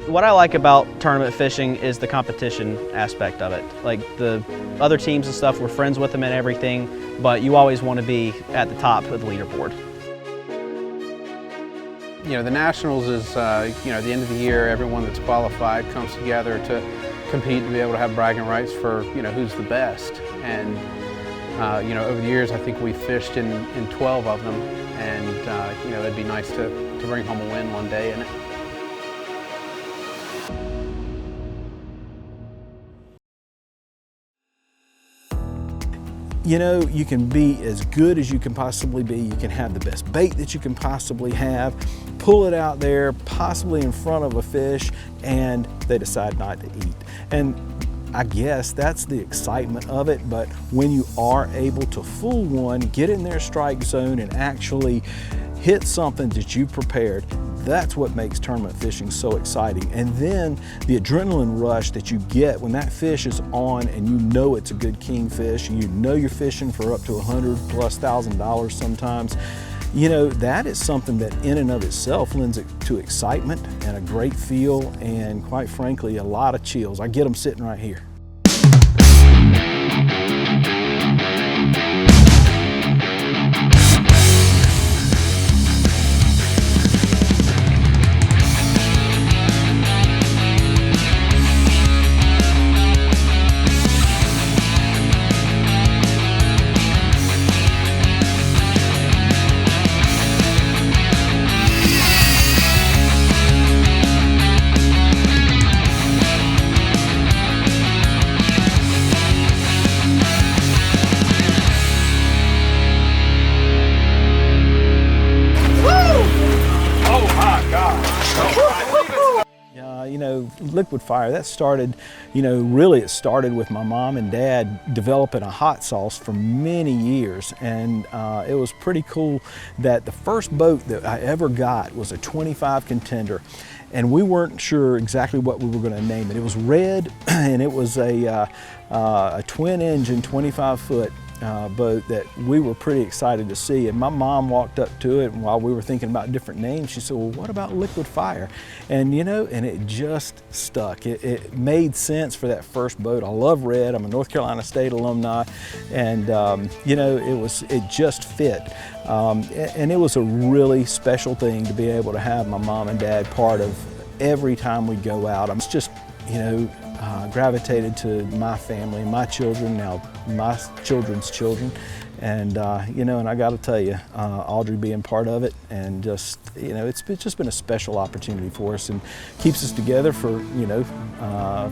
What I like about tournament fishing is the competition aspect of it. Like the other teams and stuff, we're friends with them and everything, but you always want to be at the top of the leaderboard. You know, the Nationals is, you know, at the end of the year, everyone that's qualified comes together to compete to be able to have bragging rights for, you know, who's the best. And, you know, over the years, I think we've fished in 12 of them, and, you know, it'd be nice to bring home a win one day in it. You know, you can be as good as you can possibly be. You can have the best bait that you can possibly have, pull it out there, possibly in front of a fish, and they decide not to eat. And I guess that's the excitement of it, but when you are able to fool one, get in their strike zone and actually hit something that you prepared, that's what makes tournament fishing so exciting. And then the adrenaline rush that you get when that fish is on and you know it's a good kingfish, and you know you're fishing for up to $100,000+ sometimes, you know, that is something that in and of itself lends it to excitement and a great feel, and quite frankly, a lot of chills. I get them sitting right here. You know, liquid fire, that started, you know, really it started with my mom and dad developing a hot sauce for many years. And it was pretty cool that the first boat that I ever got was a 25 contender. And we weren't sure exactly what we were going to name it. It was red, and it was a twin engine 25-foot boat that we were pretty excited to see. And my mom walked up to it, and while we were thinking about different names, she said, well, what about liquid fire? And you know, and it just stuck. It made sense for that first boat. I love red. I'm a North Carolina State alumni, and you know, it just fit. And it was a really special thing to be able to have my mom and dad part of every time we go out. I'm just, you know, gravitated to my family, my children, now my children's children. And, you know, and I got to tell you, Audrey being part of it, and just, you know, it's just been a special opportunity for us, and keeps us together for, you know,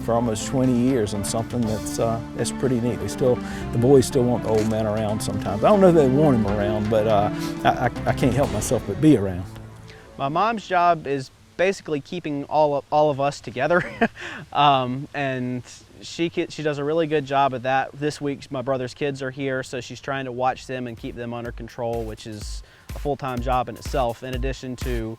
for almost 20 years, and something that's pretty neat. The boys still want the old man around sometimes. I don't know if they want him around, but I can't help myself but be around. My mom's job is basically keeping all of us together, and she does a really good job of that. This week my brother's kids are here, so she's trying to watch them and keep them under control, which is a full-time job in itself, in addition to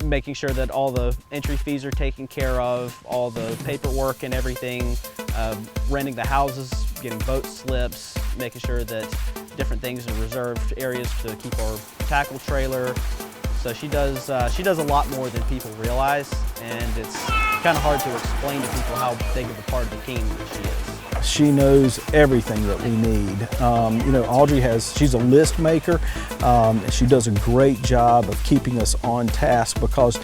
making sure that all the entry fees are taken care of, all the paperwork and everything, renting the houses, getting boat slips, making sure that different things are reserved areas to keep our tackle trailer. So she does a lot more than people realize, and it's kind of hard to explain to people how big of a part of the team that she is. She knows everything that we need. You know, Audrey she's a list maker. She does a great job of keeping us on task, because,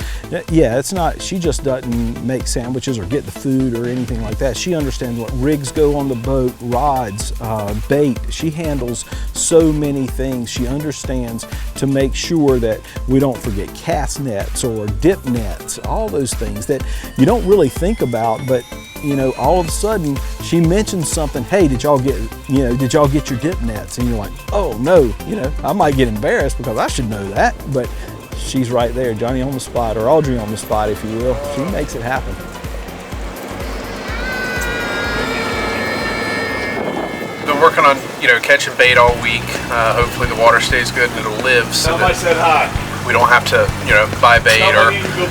yeah, she just doesn't make sandwiches or get the food or anything like that. She understands what rigs go on the boat, rods, bait. She handles so many things. She understands to make sure that we don't forget cast nets or dip nets, all those things that you don't really think about, but you know, all of a sudden she mentions something, hey, did y'all get your dip nets? And you're like, oh no, you know, I might get embarrassed because I should know that, but she's right there, Johnny on the spot, or Audrey on the spot, if you will. She makes it happen. Been working on, you know, catching bait all week. Hopefully the water stays good and it'll live, so that said hi. we don't have to, you know, buy bait or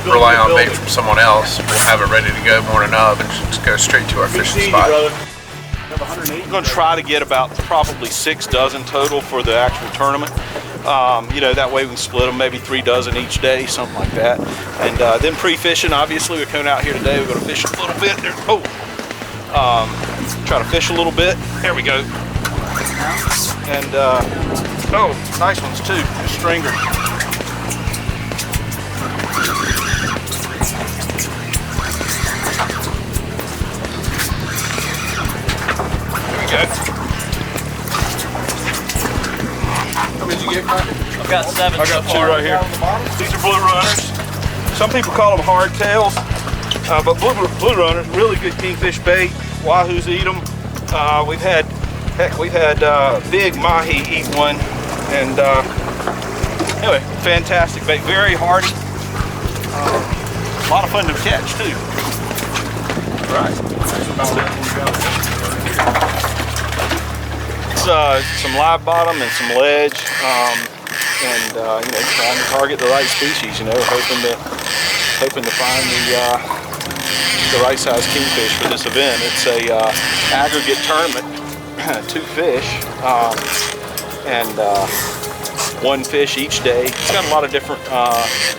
rely on bait from someone else. We'll have it ready to go morning of and just go straight to our fishing spot. I'm going to try to get about probably 6 dozen total for the actual tournament. You know, that way we can split them, maybe 3 dozen each day, something like that. And then pre-fishing, obviously we're coming out here today, we're gonna fish a little bit. Try to fish a little bit. There we go. And oh, nice ones too, the stringer. There we go. How many did you get, Carter? I've got 7. I got 2 right here. These are blue runners. Some people call them hardtails, but blue runners, really good kingfish bait. Wahoos eat them. We've had big mahi eat one, and anyway, fantastic bait, very hardy. A lot of fun to catch too. Right. It's some live bottom and some ledge, and you know, trying to target the right species. You know, hoping to find the right size kingfish for this event. It's a aggregate tournament, 2 fish, and 1 fish each day. It's got a lot of different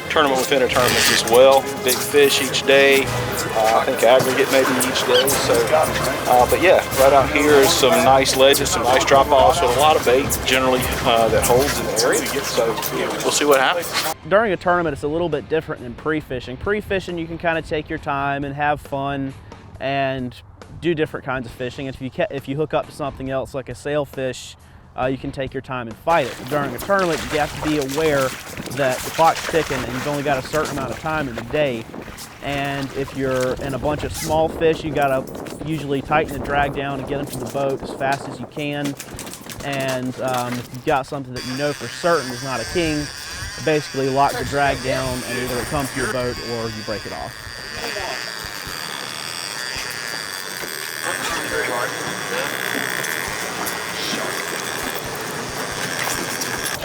tournament within a tournaments as well. Big fish each day. I think aggregate maybe each day. So, but yeah, right out here is some nice ledges, some nice drop-offs with a lot of bait generally that holds in the area. So we'll see what happens. During a tournament, it's a little bit different than pre-fishing. Pre-fishing, you can kind of take your time and have fun and do different kinds of fishing. If you hook up to something else like a sailfish, you can take your time and fight it. But during a tournament, you have to be aware that the clock's ticking and you've only got a certain amount of time in the day. And if you're in a bunch of small fish, you gotta usually tighten the drag down and get them to the boat as fast as you can. And if you've got something that you know for certain is not a king, basically lock the drag down and either it comes to your boat or you break it off.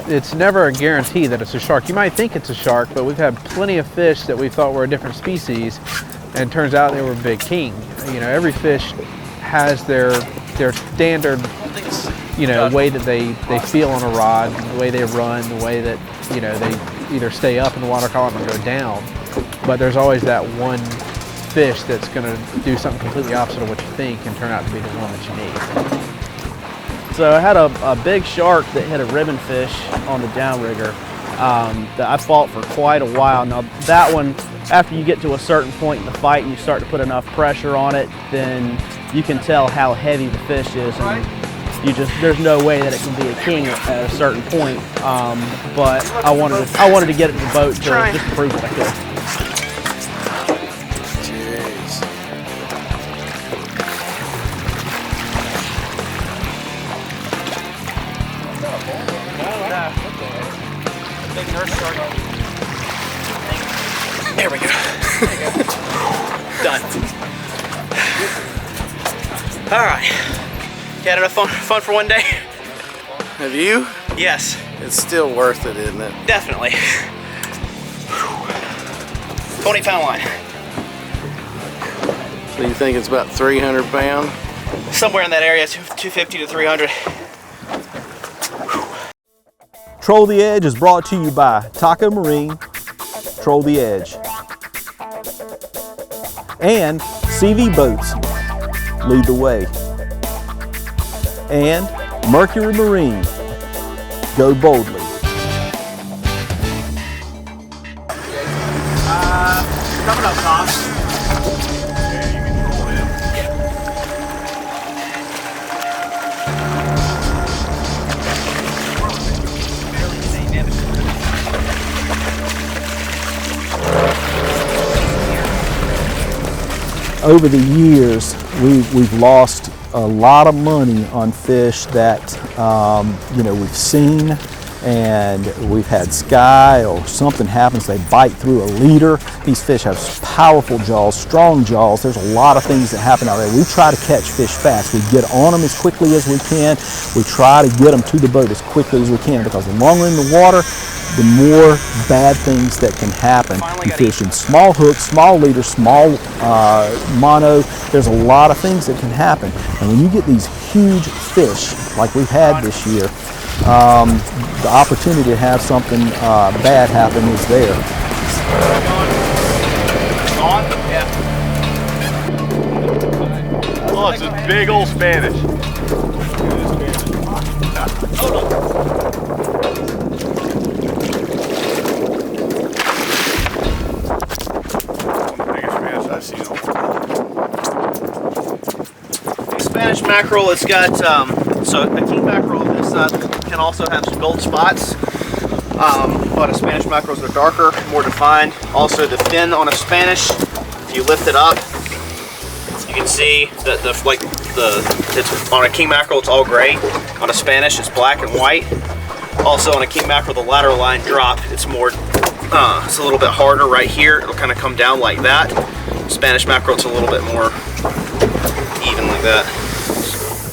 It's never a guarantee that it's a shark. You might think it's a shark, but we've had plenty of fish that we thought were a different species, and it turns out they were big king. You know, every fish has their standard, you know, way that they feel on a rod, the way they run, the way that, you know, they either stay up in the water column or go down. But there's always that one fish that's going to do something completely opposite of what you think and turn out to be the one that you need. So I had a big shark that hit a ribbon fish on the downrigger that I fought for quite a while. Now that one, after you get to a certain point in the fight and you start to put enough pressure on it, then you can tell how heavy the fish is, and there's no way that it can be a king at a certain point. But I wanted to get it to the boat to just prove that I could. There we go. Done. All right. You had enough fun for one day? Have you? Yes. It's still worth it, isn't it? Definitely. 20-pound line. So you think it's about 300 pounds? Somewhere in that area, 250 to 300. Troll the Edge is brought to you by Taco Marine, Troll the Edge, and CV Boats, lead the way, and Mercury Marine, go boldly. Coming up, Tom. Over the years, we've lost a lot of money on fish that you know, we've seen, and we've had sky or something happens, they bite through a leader. These fish have powerful jaws, strong jaws. There's a lot of things that happen out there. We try to catch fish fast. We get on them as quickly as we can. We try to get them to the boat as quickly as we can, because the longer in the water, the more bad things that can happen in fishing. Small hooks, small leaders, small mono, there's a lot of things that can happen. And when you get these huge fish like we've had this year, the opportunity to have something bad happen is there. On? Yeah. Oh, it's a big old Spanish. Spanish mackerel, it's got, so a king mackerel on this side can also have some gold spots, but a Spanish mackerels are darker, more defined. Also the fin on a Spanish, if you lift it up, you can see that it's on a king mackerel it's all gray, on a Spanish it's black and white. Also on a king mackerel the lateral line drop, it's more, it's a little bit harder right here, it'll kind of come down like that. Spanish mackerel it's a little bit more even like that.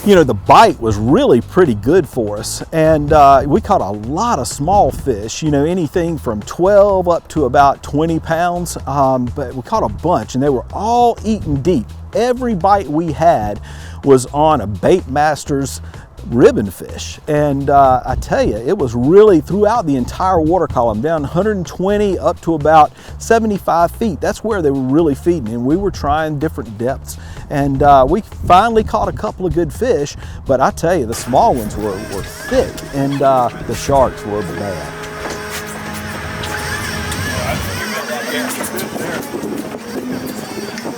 You know, the bite was really pretty good for us, and we caught a lot of small fish, you know, anything from 12 up to about 20 pounds, but we caught a bunch and they were all eaten deep. Every bite we had was on a Bait Masters ribbon fish, and I tell you, it was really throughout the entire water column, down 120 up to about 75 feet. That's where they were really feeding, and we were trying different depths, and we finally caught a couple of good fish, but I tell you, the small ones were thick, and the sharks were bad.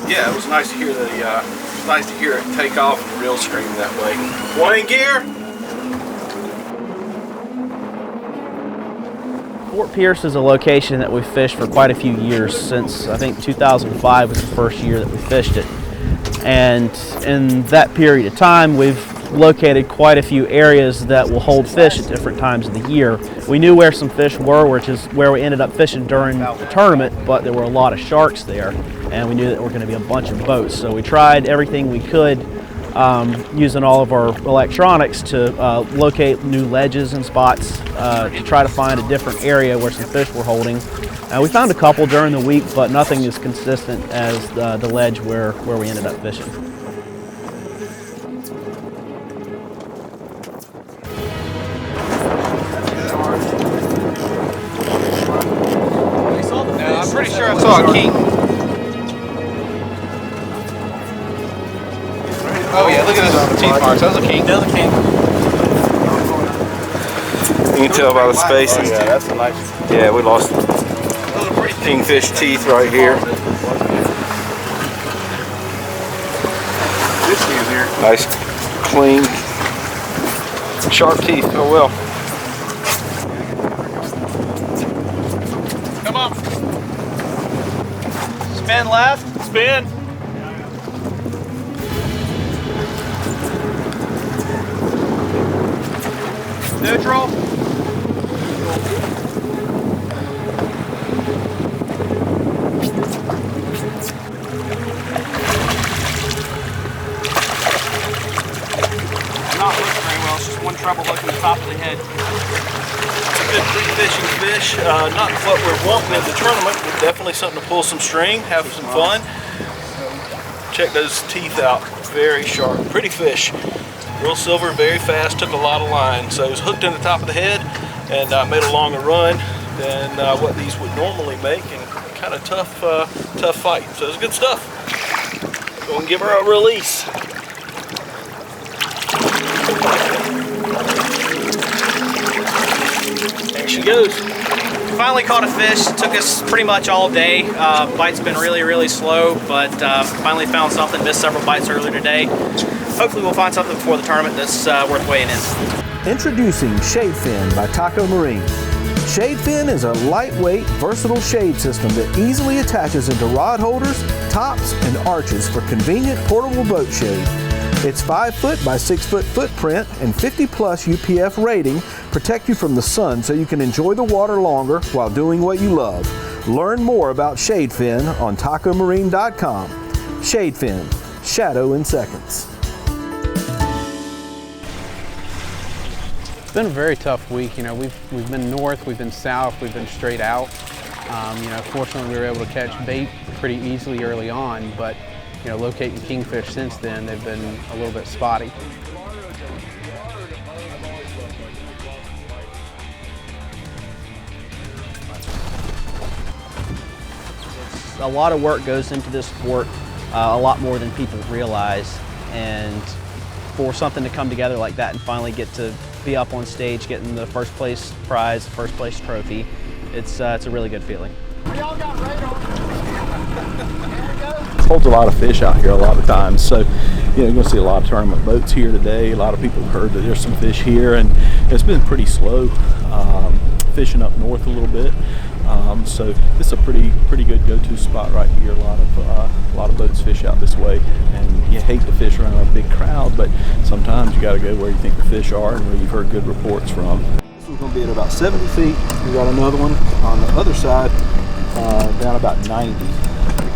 Yeah, it was nice to hear it take off and reel stream that way. One in gear. Fort Pierce is a location that we've fished for quite a few years, since I think 2005 was the first year that we fished it. And in that period of time, we've located quite a few areas that will hold fish at different times of the year. We knew where some fish were, which is where we ended up fishing during the tournament, but there were a lot of sharks there, and we knew that there were going to be a bunch of boats. So we tried everything we could using all of our electronics to locate new ledges and spots to try to find a different area where some fish were holding. We found a couple during the week, but nothing as consistent as the ledge where we ended up fishing. I'm pretty sure I saw a king. Oh yeah, look at this teeth marks. That was a king. That was a king. You can tell by the spacing. Yeah, that's a nice. Yeah, we lost kingfish teeth right here. This one here. Nice, clean, sharp teeth. Oh well. Come on. Spin left. Spin. Neutral. Not looking very well, it's just one treble hook in the top of the head. It's a good free fishing fish. Not what we're wanting in the tournament, but definitely something to pull some string, have some fun. Check those teeth out, very sharp, pretty fish. Real silver, very fast, took a lot of line. So it was hooked in the top of the head and made a longer run than what these would normally make, and kind of tough fight. So it's good stuff. Go and give her a release. There she goes. Finally caught a fish. It took us pretty much all day. Bite's been really slow, but finally found something. Missed several bites earlier today. Hopefully we'll find something before the tournament that's worth weighing in. Introducing Shade Fin by Taco Marine. Shade Fin is a lightweight, versatile shade system that easily attaches into rod holders, tops, and arches for convenient portable boat shade. Its 5-foot by 6-foot footprint and 50+ UPF rating protect you from the sun so you can enjoy the water longer while doing what you love. Learn more about Shade Fin on tacomarine.com. Shade Fin, shadow in seconds. It's been a very tough week. You know, we've been north, we've been south, we've been straight out. You know, fortunately we were able to catch bait pretty easily early on, but you know, locating kingfish since then, they've been a little bit spotty. A lot of work goes into this sport, a lot more than people realize, and for something to come together like that and finally get to be up on stage getting the first place prize, the first place trophy, it's a really good feeling. Holds a lot of fish out here a lot of times, so you know, you're going to see a lot of tournament boats here today. A lot of people have heard that there's some fish here, and it's been pretty slow fishing up north a little bit. So this is a pretty good go-to spot right here. A lot of boats fish out this way, and you hate to fish around a big crowd, but sometimes you got to go where you think the fish are and where you've heard good reports from. This one's going to be at about 70 feet. We got another one on the other side down about 90.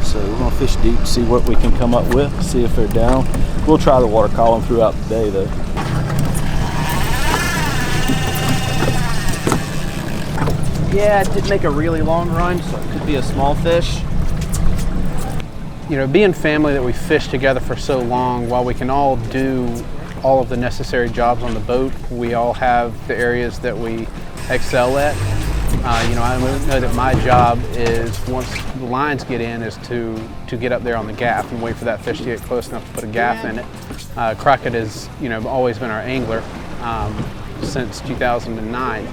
So we're going to fish deep, see what we can come up with, see if they're down. We'll try the water column throughout the day though. Yeah, it did make a really long run, so it could be a small fish. You know, being family that we fished together for so long, while we can all do all of the necessary jobs on the boat, we all have the areas that we excel at. You know, I know that my job is, once the lines get in, is to get up there on the gaff and wait for that fish to get close enough to put a gaff in it. Crockett has, you know, always been our angler since 2009.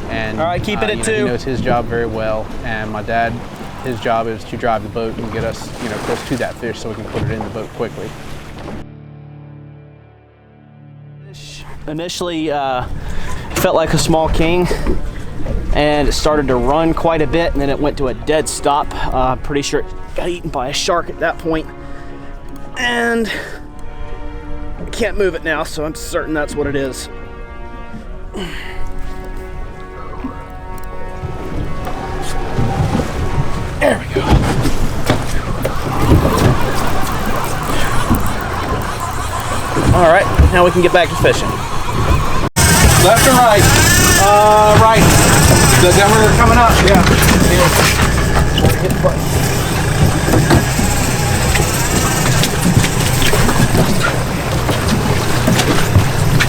And all right, keep it at 2. He knows his job very well, and my dad, his job is to drive the boat and get us, you know, close to that fish so we can put it in the boat quickly. Initially felt like a small king, and it started to run quite a bit, and then it went to a dead stop. Pretty sure it got eaten by a shark at that point, and I can't move it now, so I'm certain that's what it is. There we go. All right, now we can get back to fishing. Left or right? Right. The downriver coming up? Yeah.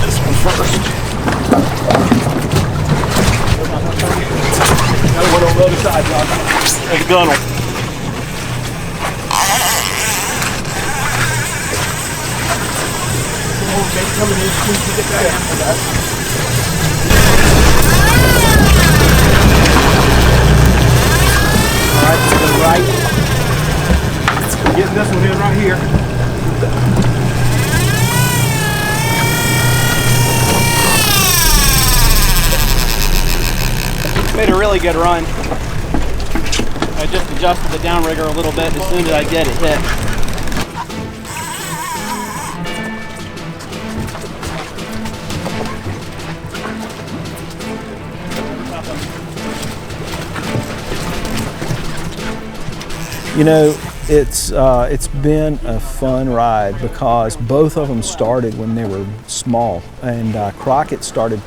This one first. Another one on the other side, John. There's a gunnel. Alright, to the right. Getting this one in right here. Made a really good run. I just adjusted the downrigger a little bit. As soon as I did, it hit. You know, it's been a fun ride because both of them started when they were small, and Crockett started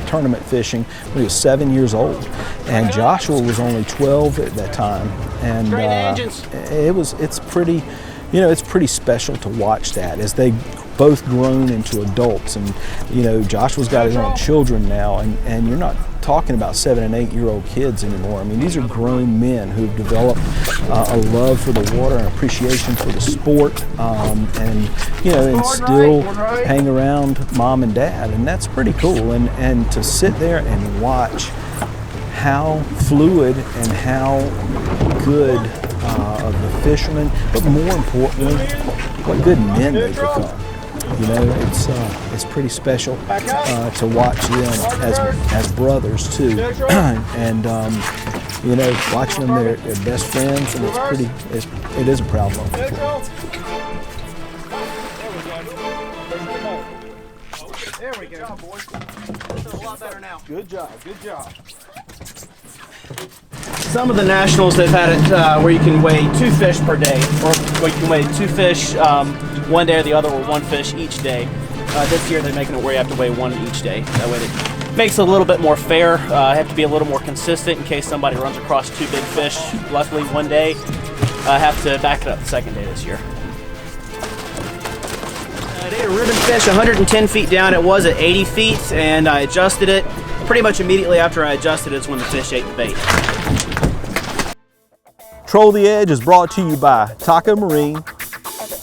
tournament fishing when he was 7 years old, and Joshua was only 12 at that time, and it's pretty, you know, it's pretty special to watch that as they both grown into adults. And you know, Joshua's got his own children now, and you're not talking about 7 and 8 year old kids anymore. I mean, these are grown men who've developed a love for the water and appreciation for the sport, and you know, and still hang around mom and dad, and that's pretty cool. And to sit there and watch how fluid and how good of the fishermen, but more importantly, what good men they've become. You know, it's pretty special to watch them as brothers too, and you know, watching them, they're best friends, and it is a proud moment. There we go, boys. This is a lot better now. Good job, good job. Some of the nationals, they've had it where you can weigh 2 fish per day, or where you can weigh 2 fish one day or the other, or 1 fish each day. This year they're making it where you have to weigh one each day. That way it makes it a little bit more fair. Have to be a little more consistent in case somebody runs across two big fish. Luckily one day, I have to back it up the second day this year. I did a ribbon fish 110 feet down. It was at 80 feet, and I adjusted it. Pretty much immediately after I adjusted it is when the fish ate the bait. Troll the Edge is brought to you by Taco Marine,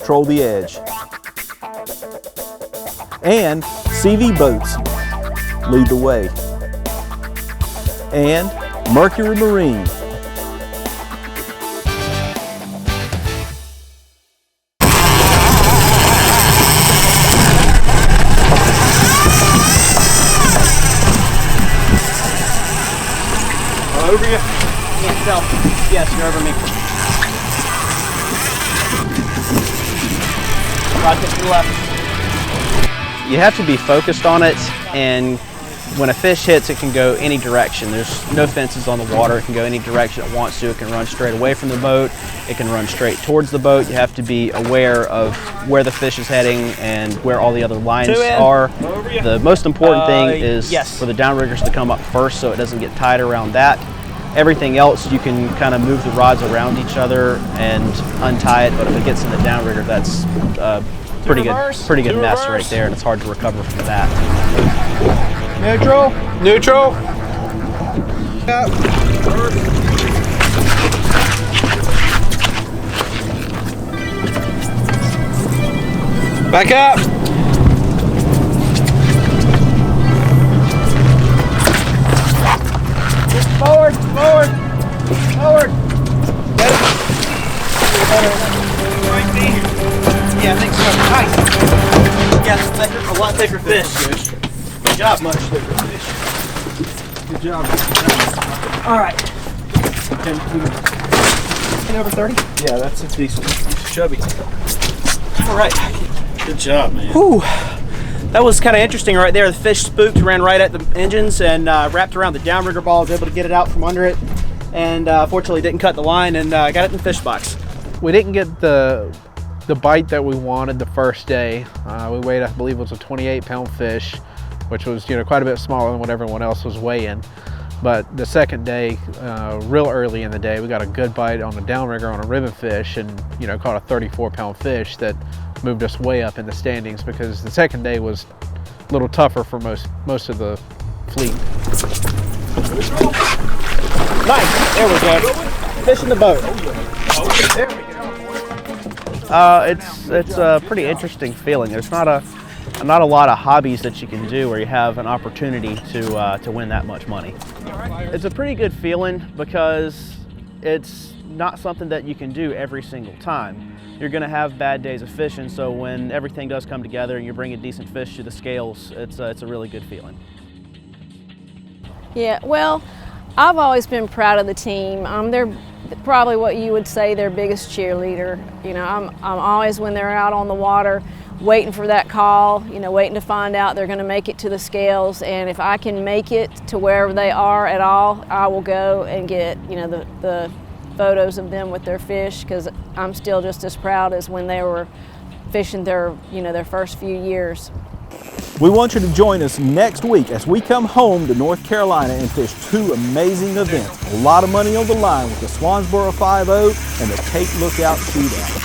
Troll the Edge, and CV Boats, lead the way, and Mercury Marine. Over you? Can't tell. Yes, you're over me. Rod tip to the left. You have to be focused on it, and when a fish hits, it can go any direction. There's no fences on the water. It can go any direction it wants to. It can run straight away from the boat. It can run straight towards the boat. You have to be aware of where the fish is heading and where all the other lines are. The most important thing is for the downriggers to come up first so it doesn't get tied around that. Everything else, you can kind of move the rods around each other and untie it, but if it gets in the downrigger, that's pretty good mess right there, and it's hard to recover from that. Neutral. Neutral. Back up. Forward, forward, forward. Yeah, I think so. Nice. Yes, a lot thicker fish. Good job, much thicker fish. Good job. All right. Over 30? Yeah, that's a decent. Chubby. All right. Good job, man. Whew. That was kind of interesting right there. The fish spooked, ran right at the engines, and wrapped around the downrigger ball. I was able to get it out from under it, and fortunately didn't cut the line, and got it in the fish box. We didn't get the bite that we wanted the first day. We weighed, I believe it was a 28-pound fish, which was quite a bit smaller than what everyone else was weighing. But the second day, real early in the day, we got a good bite on a downrigger on a ribbon fish, and caught a 34-pound fish that moved us way up in the standings, because the second day was a little tougher for most of the fleet. Nice. There we go. Fish in the boat. There we go. It's a pretty interesting feeling. There's not a lot of hobbies that you can do where you have an opportunity to win that much money. It's a pretty good feeling because it's not something that you can do every single time. You're going to have bad days of fishing, so when everything does come together and you bring a decent fish to the scales, it's a really good feeling. Yeah, well, I've always been proud of the team. They're probably what you would say their biggest cheerleader. I'm always, when they're out on the water, waiting for that call, waiting to find out they're going to make it to the scales, and if I can make it to wherever they are at all, I will go and get, the photos of them with their fish, because I'm still just as proud as when they were fishing their first few years. We want you to join us next week as we come home to North Carolina and fish two amazing events. A lot of money on the line with the Swansboro 5-0 and the Cape Lookout Shootout.